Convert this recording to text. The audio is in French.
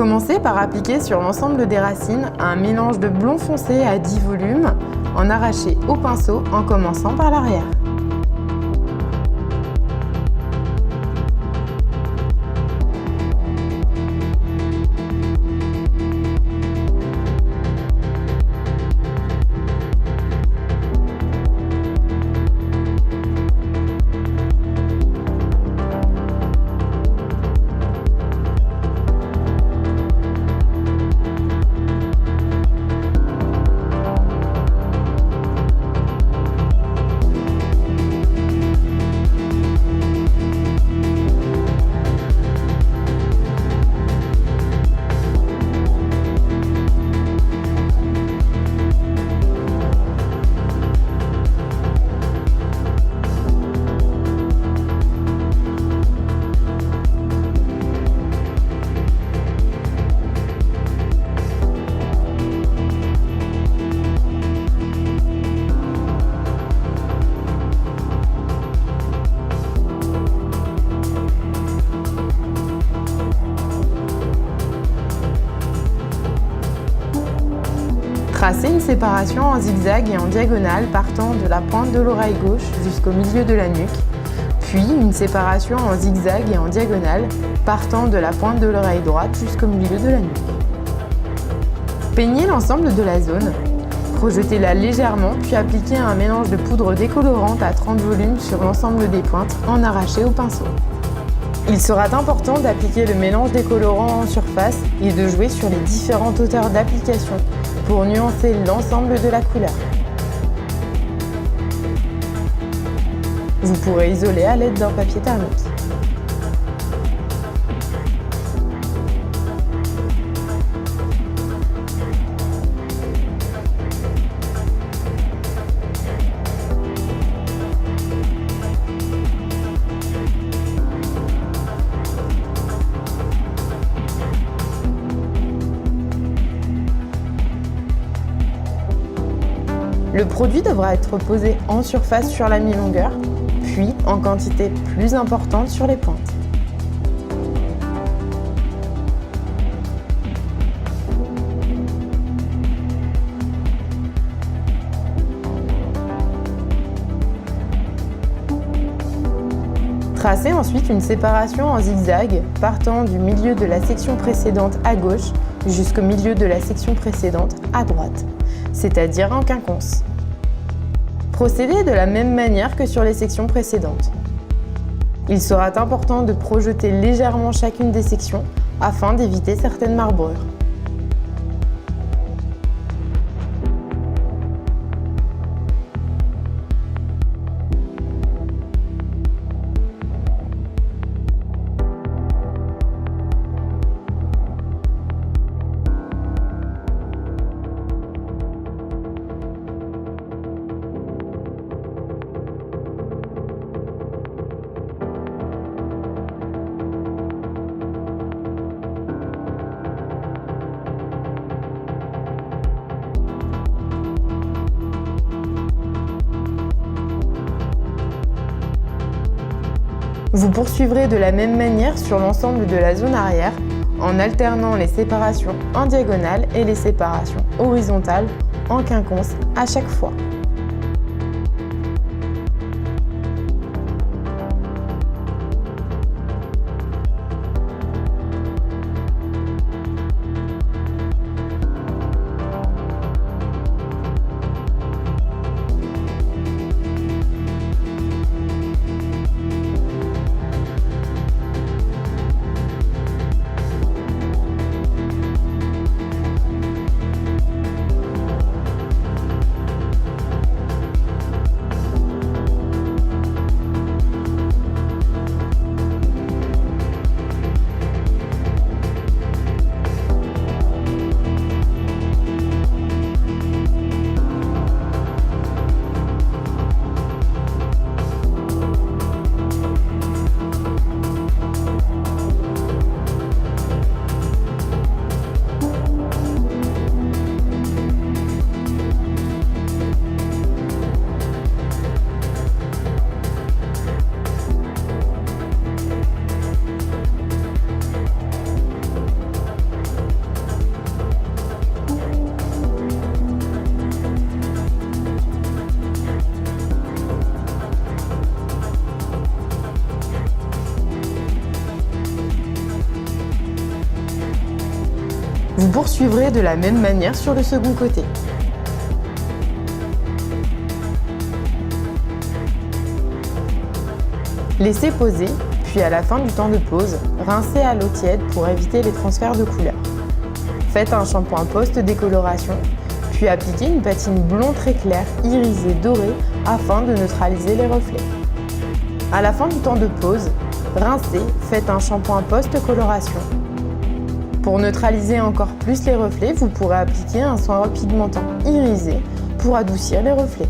Commencez par appliquer sur l'ensemble des racines un mélange de blond foncé à 10 volumes, en arraché au pinceau en commençant par l'arrière. Tracez une séparation en zigzag et en diagonale partant de la pointe de l'oreille gauche jusqu'au milieu de la nuque, puis une séparation en zigzag et en diagonale partant de la pointe de l'oreille droite jusqu'au milieu de la nuque. Peignez l'ensemble de la zone, projetez-la légèrement puis appliquez un mélange de poudre décolorante à 30 volumes sur l'ensemble des pointes en arraché au pinceau. Il sera important d'appliquer le mélange décolorant en surface et de jouer sur les différentes hauteurs d'application pour nuancer l'ensemble de la couleur. Vous pourrez isoler à l'aide d'un papier thermique. Le produit devra être posé en surface sur la mi-longueur, puis en quantité plus importante sur les pointes. Tracez ensuite une séparation en zigzag partant du milieu de la section précédente à gauche jusqu'au milieu de la section précédente à droite, c'est-à-dire en quinconce. Procédez de la même manière que sur les sections précédentes. Il sera important de projeter légèrement chacune des sections afin d'éviter certaines marbrures. Vous poursuivrez de la même manière sur l'ensemble de la zone arrière en alternant les séparations en diagonale et les séparations horizontales en quinconce à chaque fois. poursuivrez de la même manière sur le second côté. Laissez poser, puis à la fin du temps de pose, rincez à l'eau tiède pour éviter les transferts de couleur. Faites un shampoing post-décoloration, puis appliquez une patine blond très claire, irisée, dorée, afin de neutraliser les reflets. À la fin du temps de pose, rincez, faites un shampoing post-coloration. Pour neutraliser encore plus les reflets, vous pourrez appliquer un soin repigmentant irisé pour adoucir les reflets.